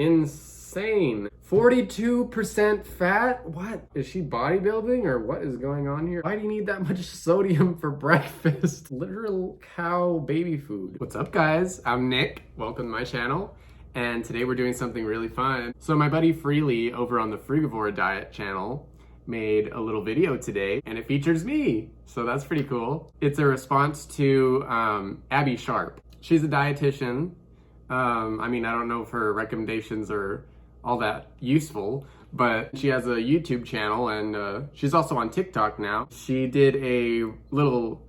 Insane. 42% fat? What? Is she bodybuilding or what is going on here? Why do you need that much sodium for breakfast? Literal cow baby food. What's up, guys? I'm Nick. Welcome to my channel. And today we're doing something really fun. So my buddy Freelee over on the Frugivore Diet channel made a little video today and it features me. So that's pretty cool. It's a response to Abbey Sharp. She's a dietitian. I mean, I don't know if her recommendations are all that useful, but she has a YouTube channel and she's also on TikTok now. She did a little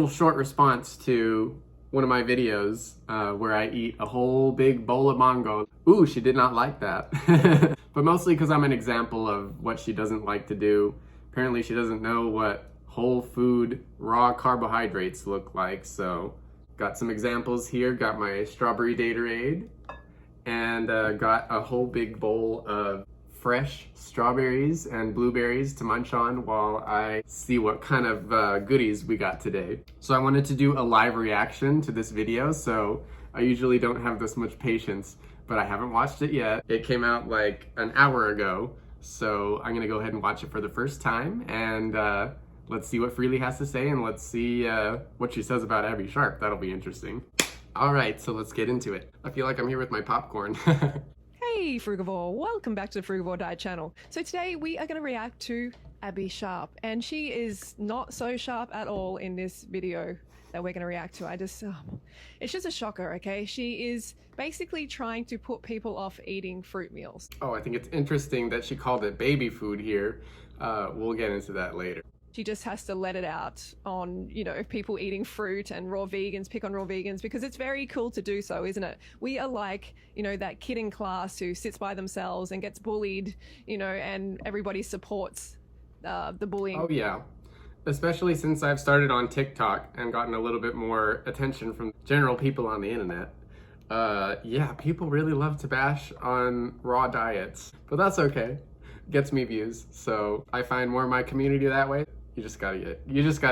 short response to one of my videos where I eat a whole big bowl of mango. Ooh, she did not like that. But mostly because I'm an example of what she doesn't like to do. Apparently she doesn't know what whole food raw carbohydrates look like, so got some examples here. Got my strawberry Daterade and got a whole big bowl of fresh strawberries and blueberries to munch on while I see what kind of goodies we got today. So I wanted to do a live reaction to this video, so I usually don't have this much patience, but I haven't watched it yet. It came out like an hour ago, so I'm gonna go ahead and watch it for the first time, and let's see what Freelee has to say, and let's see what she says about Abbey Sharp. That'll be interesting. All right, so let's get into it. I feel like I'm here with my popcorn. Hey Frugivore, welcome back to the Frugivore Diet channel. So today we are going to react to Abbey Sharp, and she is not so sharp at all in this video that we're going to react to. It's just a shocker, okay? She is basically trying to put people off eating fruit meals. Oh, I think it's interesting that she called it baby food here. We'll get into that later. She just has to let it out on, you know, people eating fruit and raw vegans, pick on raw vegans, because it's very cool to do so, isn't it? We are like, you know, that kid in class who sits by themselves and gets bullied, you know, and everybody supports the bullying. Oh yeah, especially since I've started on TikTok and gotten a little bit more attention from general people on the internet. Yeah, people really love to bash on raw diets, but that's okay. Gets me views, so I find more of my community that way. You just gotta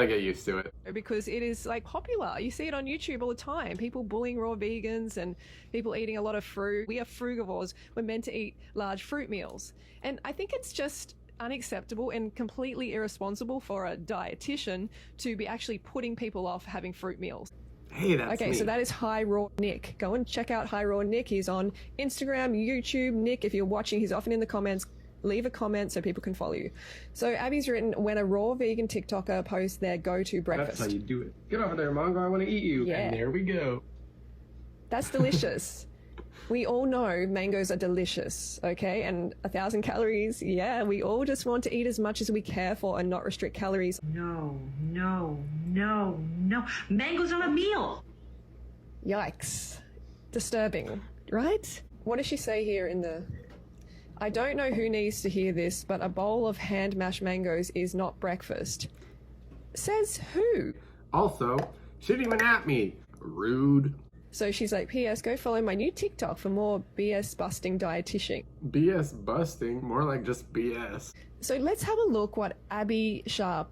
get used to it. Because it is like popular. You see it on YouTube all the time. People bullying raw vegans and people eating a lot of fruit. We are frugivores. We're meant to eat large fruit meals. And I think it's just unacceptable and completely irresponsible for a dietitian to be actually putting people off having fruit meals. Hey, that's okay, me. so that is High Raw Nick. Go and check out High Raw Nick. He's on Instagram, YouTube. Nick, if you're watching, he's often in the comments. Leave a comment so people can follow you. So Abby's written, when a raw vegan TikToker posts their go-to breakfast. That's how you do it. Get over there, Mongo, I want to eat you. Yeah. And there we go. That's delicious. We all know mangoes are delicious, okay? And 1,000 calories, yeah, we all just want to eat as much as we care for and not restrict calories. No. Mango's not a meal. Yikes. Disturbing, right? What does she say here in the... I don't know who needs to hear this, but a bowl of hand-mashed mangoes is not breakfast. Says who? Also, she didn't even at me. Rude. So she's like, P.S. go follow my new TikTok for more BS busting dietitian. BS busting? More like just BS. So let's have a look what Abbey Sharp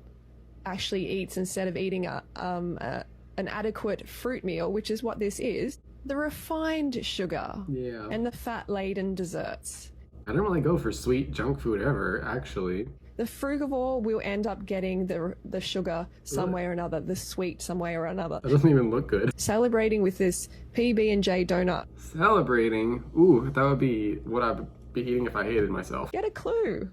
actually eats instead of eating an adequate fruit meal, which is what this is. The refined sugar and the fat-laden desserts. I don't really go for sweet junk food ever, actually. The frugivore will end up getting the sugar some way or another, the sweet some way or another. That doesn't even look good. Celebrating with this PB&J donut. Celebrating? Ooh, that would be what I'd be eating if I hated myself. Get a clue.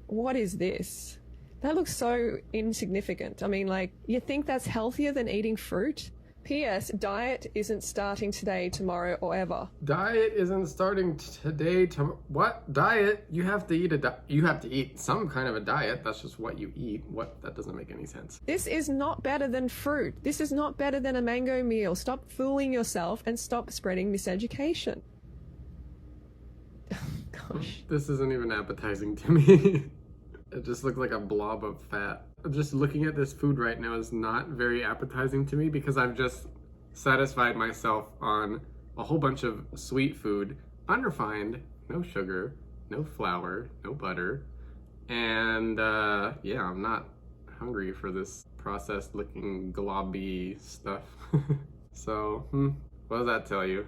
What is this? That looks so insignificant. I mean, like, you think that's healthier than eating fruit? P.S. Diet isn't starting today, tomorrow, or ever. Diet isn't starting today, what? Diet? You have to eat you have to eat some kind of a diet. That's just what you eat. What? That doesn't make any sense. This is not better than fruit. This is not better than a mango meal. Stop fooling yourself and stop spreading miseducation. Gosh. This isn't even appetizing to me. It just looked like a blob of fat. Just looking at this food right now is not very appetizing to me because I've just satisfied myself on a whole bunch of sweet food, unrefined, no sugar, no flour, no butter, and yeah, I'm not hungry for this processed looking globby stuff. So, what does that tell you?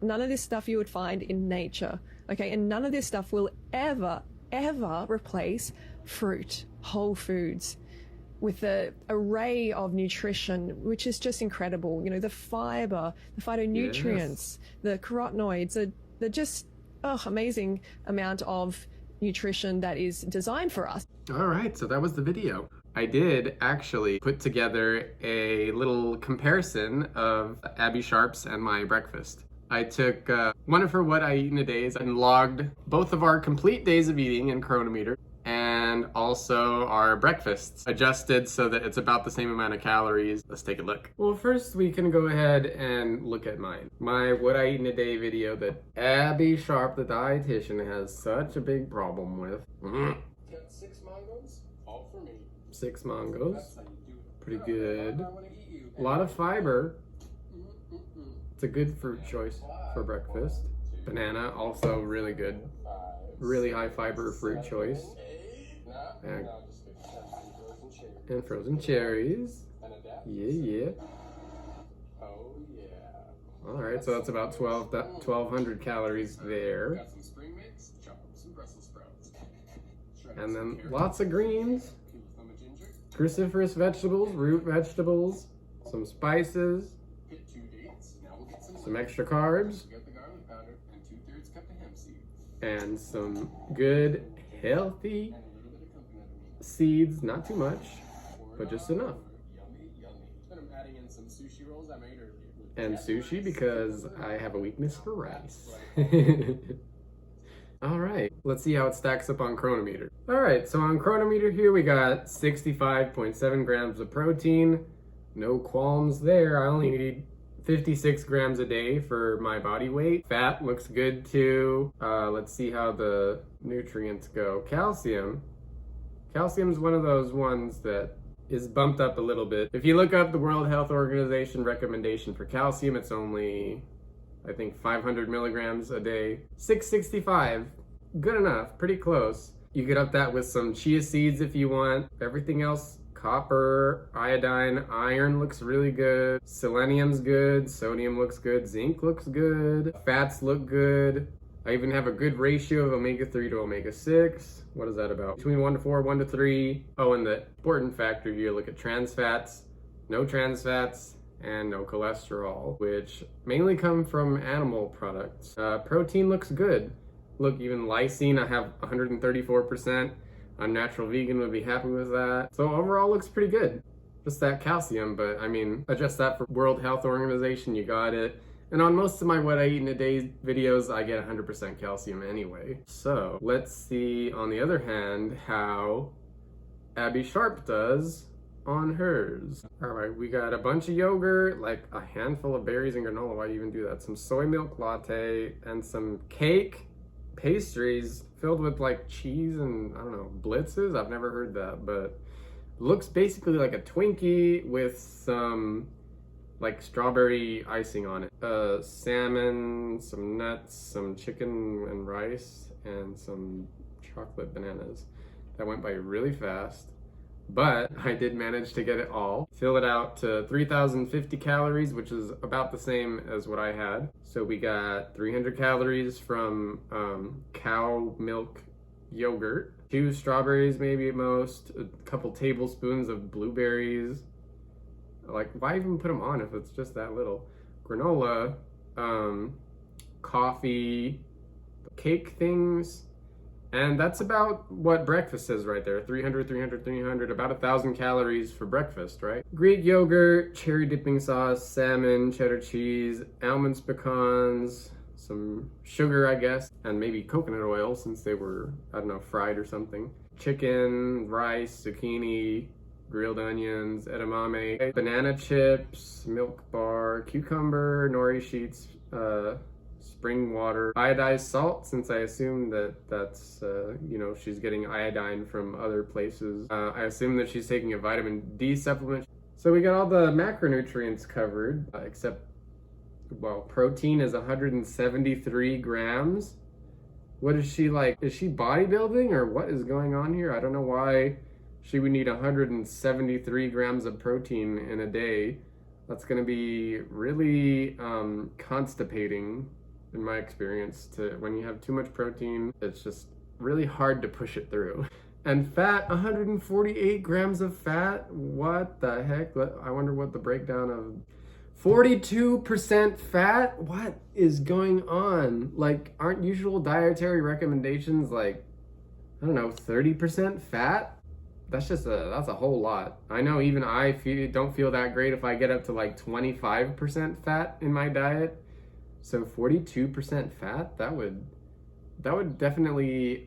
None of this stuff you would find in nature, okay? And none of this stuff will ever, ever replace fruit, whole foods, with the array of nutrition, which is just incredible. You know, the fiber, the phytonutrients, the carotenoids, the just, amazing amount of nutrition that is designed for us. All right, so that was the video. I did actually put together a little comparison of Abbey Sharp's and my breakfast. I took one of her what I eat in a day and logged both of our complete days of eating in Chronometer and also our breakfasts, adjusted so that it's about the same amount of calories. Let's take a look. Well, first we can go ahead and look at mine. My what I eat in a day video that Abbey Sharp, the dietitian, has such a big problem with. Got 6 mangoes, all for me. 6 mangoes, pretty good. A lot of fiber. It's a good fruit choice for breakfast. Banana, also really good. Really high fiber fruit choice. And frozen cherries. Yeah. Alright, so that's about 1,200 calories there. And then lots of greens. Cruciferous vegetables, root vegetables, some spices, some extra carbs, and some good, healthy seeds. Not too much, but just enough. And sushi, because I have a weakness for rice. Alright, let's see how it stacks up on Chronometer. Alright, so on Chronometer here we got 65.7 grams of protein. No qualms there. I only need 56 grams a day for my body weight. Fat looks good too. Let's see how the nutrients go. Calcium. Calcium's one of those ones that is bumped up a little bit. If you look up the World Health Organization recommendation for calcium, it's only, I think, 500 milligrams a day. 665, good enough, pretty close. You could up that with some chia seeds if you want. Everything else, copper, iodine, iron looks really good. Selenium's good, sodium looks good, zinc looks good, fats look good. I even have a good ratio of omega-3 to omega-6. What is that about? Between 1 to 4, 1 to 3. Oh, and the important factor here, look at trans fats, no trans fats, and no cholesterol, which mainly come from animal products. Protein looks good. Look, even lysine, I have 134%. A natural vegan would be happy with that. So overall looks pretty good. Just that calcium, but I mean, adjust that for World Health Organization, you got it. And on most of my what I eat in a day videos, I get 100% calcium anyway. So let's see, on the other hand, how Abbey Sharp does on hers. All right, we got a bunch of yogurt, like a handful of berries and granola. Why even do that? Some soy milk latte and some cake pastries filled with like cheese and, I don't know, blitzes. I've never heard that, but looks basically like a Twinkie with some like strawberry icing on it. Salmon, some nuts, some chicken and rice, and some chocolate bananas. That went by really fast, but I did manage to get it all. Fill it out to 3,050 calories, which is about the same as what I had. So we got 300 calories from cow milk yogurt, 2 strawberries maybe at most, a couple tablespoons of blueberries. Like, why even put them on if it's just that little? Granola, coffee, cake things, and that's about what breakfast is right there. 300, 300, 300, about 1,000 calories for breakfast, right? Greek yogurt, cherry dipping sauce, salmon, cheddar cheese, almonds, pecans, some sugar, I guess, and maybe coconut oil since they were, I don't know, fried or something. Chicken, rice, zucchini, grilled onions, edamame, banana chips, milk bar, cucumber, nori sheets, spring water, iodized salt, since I assume that that's, you know, she's getting iodine from other places. I assume that she's taking a vitamin D supplement. So we got all the macronutrients covered, except, well, protein is 173 grams. What is she like? Is she bodybuilding or what is going on here? I don't know why she would need 173 grams of protein in a day. That's gonna be really constipating in my experience. When you have too much protein, it's just really hard to push it through. And fat, 148 grams of fat. What the heck? I wonder what the breakdown of 42% fat? What is going on? Like, aren't usual dietary recommendations like, I don't know, 30% fat? That's a whole lot. I know even I don't feel that great if I get up to like 25% fat in my diet. So 42% fat, that would definitely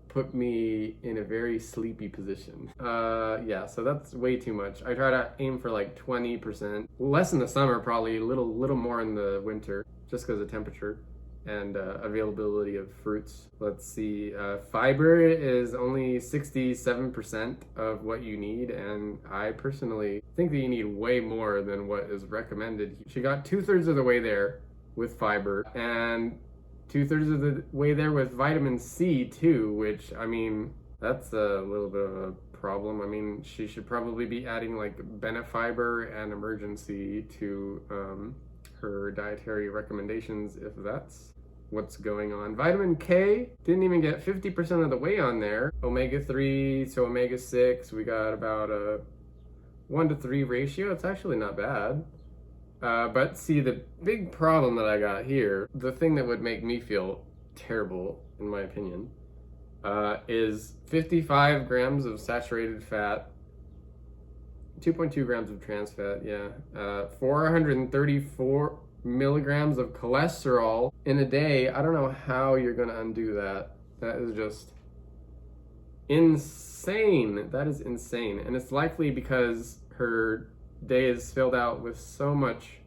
put me in a very sleepy position. Yeah, so that's way too much. I try to aim for like 20%, less in the summer, probably a little more in the winter, just because of temperature and availability of fruits. Let's see, fiber is only 67% of what you need, and I personally think that you need way more than what is recommended. She got 2/3 of the way there with fiber, and 2/3 of the way there with vitamin C too, which, I mean, that's a little bit of a problem. I mean, she should probably be adding like Benefiber and Emergency to her dietary recommendations if that's what's going on. Vitamin K didn't even get 50% of the way on there. Omega-3 to omega-6, we got about a 1-to-3 ratio. It's actually not bad. But see, the big problem that I got here, the thing that would make me feel terrible, in my opinion, is 55 grams of saturated fat, 2.2 grams of trans fat, 434 milligrams of cholesterol in a day. I don't know how you're gonna undo that. That is just insane. That is insane. And it's likely because her day is filled out with so much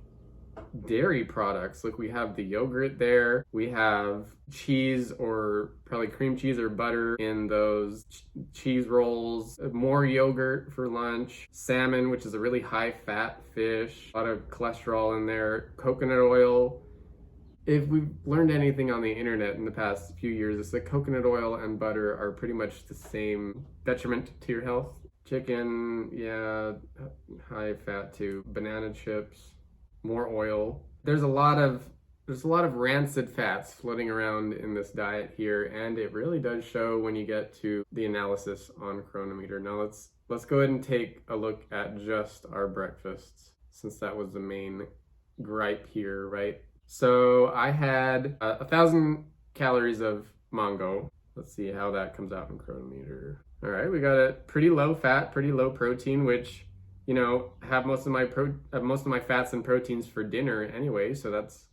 dairy products. Like, we have the yogurt there, we have cheese, or probably cream cheese or butter in those cheese rolls, more yogurt for lunch, salmon, which is a really high fat fish, a lot of cholesterol in there, coconut oil. If we've learned anything on the internet in the past few years, it's that coconut oil and butter are pretty much the same detriment to your health. Chicken, yeah, high fat too. Banana chips, more oil. There's a lot of rancid fats floating around in this diet here, and it really does show when you get to the analysis on Chronometer. Now let's go ahead and take a look at just our breakfasts, since that was the main gripe here, right? So I had 1,000 calories of mango. Let's see how that comes out in Chronometer. All right, we got a pretty low fat, pretty low protein, which, you know, have most of my fats and proteins for dinner anyway, so that's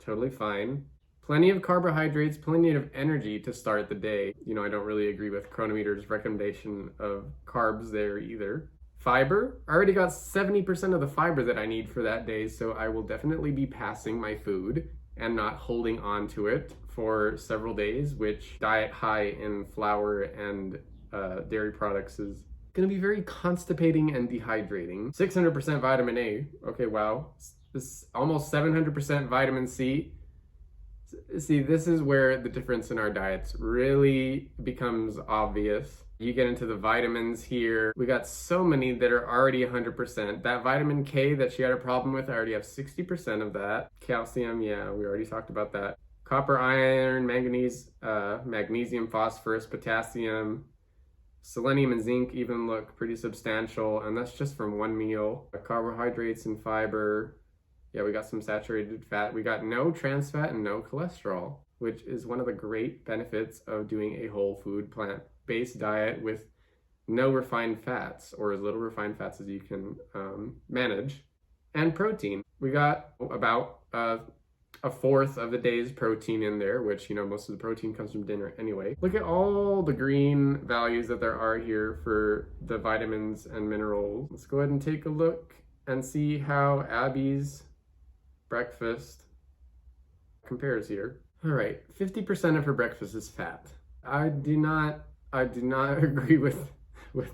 totally fine. Plenty of carbohydrates, plenty of energy to start the day. You know, I don't really agree with Chronometer's recommendation of carbs there either. Fiber, I already got 70% of the fiber that I need for that day, so I will definitely be passing my food and not holding on to it for several days, which diet high in flour and dairy products is going to be very constipating and dehydrating. 600% vitamin A. Okay, wow. This almost 700% vitamin C. See, this is where the difference in our diets really becomes obvious. You get into the vitamins here. We got so many that are already 100%. That vitamin K that she had a problem with, I already have 60% of that. Calcium, yeah, we already talked about that. Copper, iron, manganese, magnesium, phosphorus, potassium, selenium and zinc even look pretty substantial, and that's just from one meal. Carbohydrates and fiber. Yeah, we got some saturated fat. We got no trans fat and no cholesterol, which is one of the great benefits of doing a whole food plant-based diet with no refined fats, or as little refined fats as you can manage. And protein. We got about a fourth of the day's protein in there, which, you know, most of the protein comes from dinner anyway. Look at all the green values that there are here for the vitamins and minerals. Let's go ahead and take a look and see how Abby's breakfast compares here. All right, 50% of her breakfast is fat. I do not agree with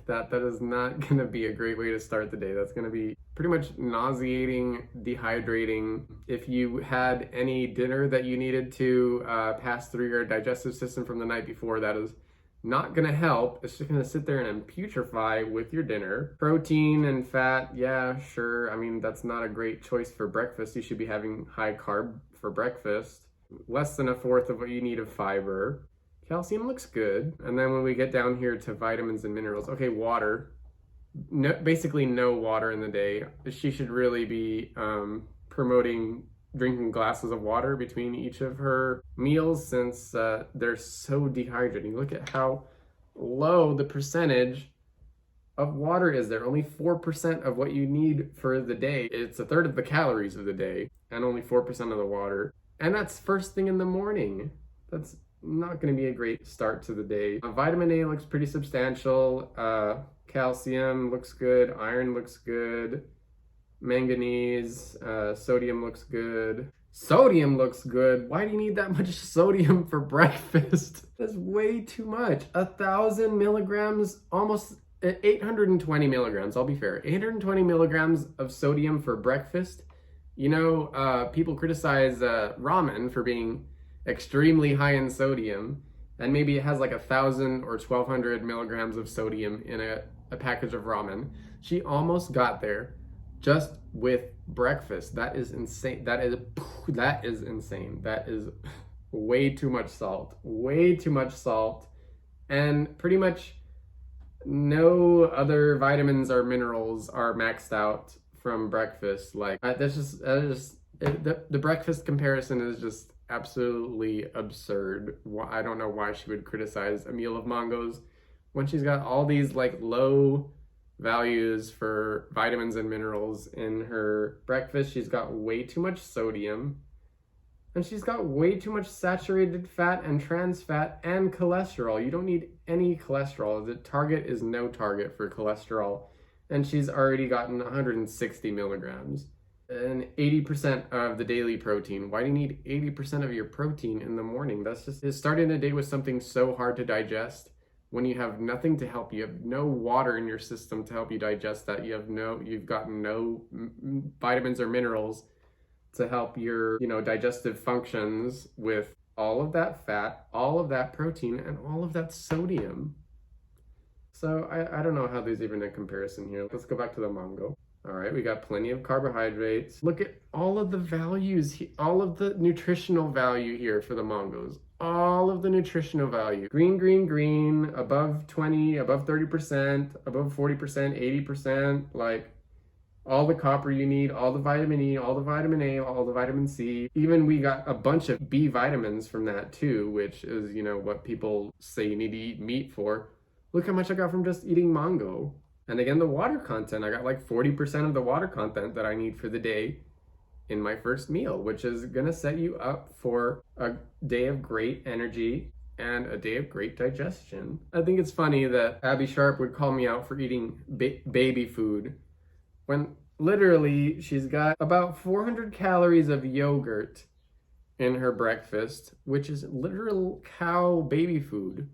that. That is not going to be a great way to start the day. That's going to be pretty much nauseating, dehydrating. If you had any dinner that you needed to pass through your digestive system from the night before, that is not going to help. It's just going to sit there and putrefy with your dinner. Protein and fat, yeah, sure. I mean, that's not a great choice for breakfast. You should be having high carb for breakfast. less than a fourth of what you need of fiber. Calcium looks good. And then when we get down here to vitamins and minerals, okay, water. No, basically no water in the day. She should really be promoting drinking glasses of water between each of her meals, since they're so dehydrating. Look at how low the percentage of water is there. Only 4% of what you need for the day. It's a third of the calories of the day and only 4% of the water. And that's first thing in the morning. That's not going to be a great start to the day. Vitamin A looks pretty substantial. Calcium looks good. Iron looks good. Manganese, sodium looks good. Sodium looks good. Why do you need that much sodium for breakfast? That's way too much. 1,000 milligrams, almost 820 milligrams. I'll be fair. 820 milligrams of sodium for breakfast. You know, people criticize ramen for being extremely high in sodium, and maybe it has like 1,000 or 1,200 milligrams of sodium in a package of ramen. She almost got there just with breakfast. That is insane. That is insane. That is way too much salt. Way too much salt. And pretty much no other vitamins or minerals are maxed out from breakfast. Like, the breakfast comparison is just absolutely absurd. I don't know why she would criticize a meal of mangos when she's got all these like low values for vitamins and minerals in her breakfast. She's got way too much sodium, and she's got way too much saturated fat and trans fat and cholesterol. You don't need any cholesterol. The target is no target for cholesterol, and she's already gotten 160 milligrams and 80% of the daily protein. Why do you need 80% of your protein in the morning? That's just starting the day with something so hard to digest. When you have nothing to help you, have no water in your system to help you digest that, you've got no vitamins or minerals to help your, digestive functions with all of that fat, all of that protein, and all of that sodium. So I don't know how there's even a comparison here. Let's go back to the mango. All right, we got plenty of carbohydrates. Look at all of the values, all of the nutritional value here for the mangoes. All of the nutritional value. Green, green, green, above 20, above 30%, above 40%, 80%, like all the copper you need, all the vitamin E, all the vitamin A, all the vitamin C. Even we got a bunch of B vitamins from that too, which is, what people say you need to eat meat for. Look how much I got from just eating mango. And again, the water content, I got like 40% of the water content that I need for the day in my first meal, which is gonna set you up for a day of great energy and a day of great digestion. I think it's funny that Abbey Sharp would call me out for eating baby food when literally she's got about 400 calories of yogurt in her breakfast, which is literal cow baby food.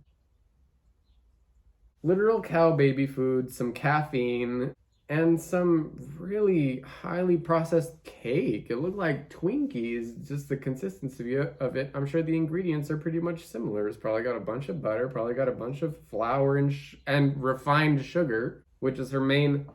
Literal cow baby food, some caffeine, and some really highly processed cake. It looked like Twinkies, just the consistency of it. I'm sure the ingredients are pretty much similar. It's probably got a bunch of butter, probably got a bunch of flour and refined sugar, which is her main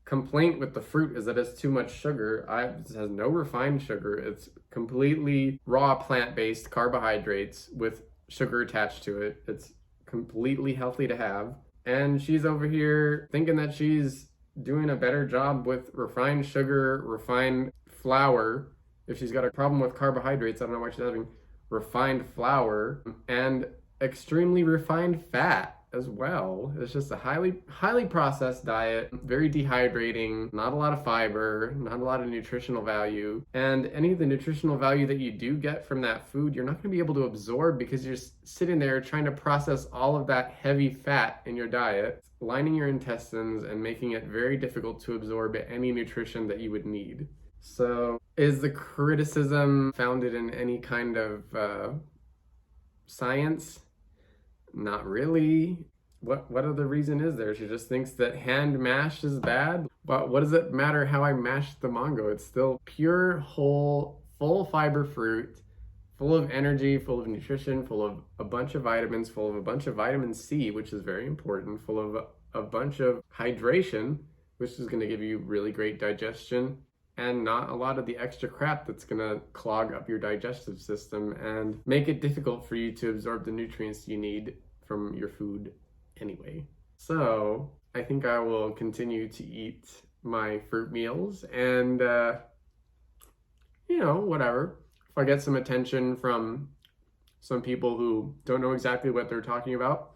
complaint with the fruit, is that it's too much sugar. It has no refined sugar. It's completely raw plant-based carbohydrates with sugar attached to it. It's completely healthy to have. And she's over here thinking that she's doing a better job with refined sugar, refined flour. If she's got a problem with carbohydrates, I don't know why she's having refined flour and extremely refined fat as well. It's just a highly processed diet, very dehydrating, not a lot of fiber, not a lot of nutritional value. And any of the nutritional value that you do get from that food, you're not going to be able to absorb because you're sitting there trying to process all of that heavy fat in your diet, lining your intestines and making it very difficult to absorb any nutrition that you would need. So is the criticism founded in any kind of science? Not really. What other reason is there? She just thinks that hand mashed is bad. But what does it matter how I mashed the mango? It's still pure, whole, full fiber fruit, full of energy, full of nutrition, full of a bunch of vitamins, full of a bunch of vitamin C, which is very important, full of a bunch of hydration, which is going to give you really great digestion and not a lot of the extra crap that's gonna clog up your digestive system and make it difficult for you to absorb the nutrients you need from your food anyway. So I think I will continue to eat my fruit meals and, whatever. If I get some attention from some people who don't know exactly what they're talking about,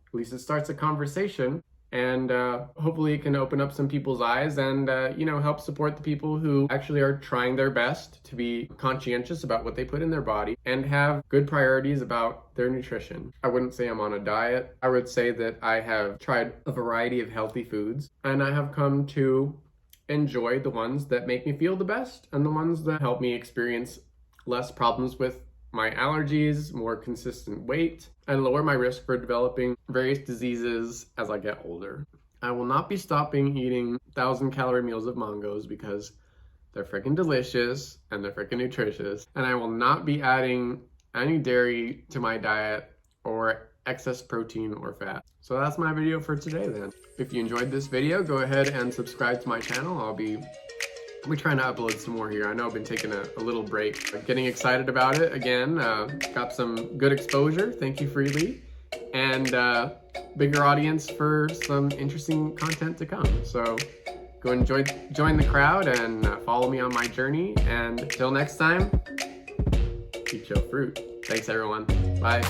at least it starts a conversation, and hopefully it can open up some people's eyes and help support the people who actually are trying their best to be conscientious about what they put in their body and have good priorities about their nutrition. I wouldn't say I'm on a diet. I would say that I have tried a variety of healthy foods, and I have come to enjoy the ones that make me feel the best and the ones that help me experience less problems with my allergies, more consistent weight, and lower my risk for developing various diseases as I get older. I will not be stopping eating 1,000-calorie meals of mangos because they're freaking delicious and they're freaking nutritious. And I will not be adding any dairy to my diet or excess protein or fat. So that's my video for today then. If you enjoyed this video, go ahead and subscribe to my channel. I'll be trying to upload some more here. I know I've been taking a little break, getting excited about it again. Got some good exposure. Thank you, Freelee. And bigger audience for some interesting content to come. So go and join the crowd and follow me on my journey. And until next time, eat your fruit. Thanks, everyone. Bye.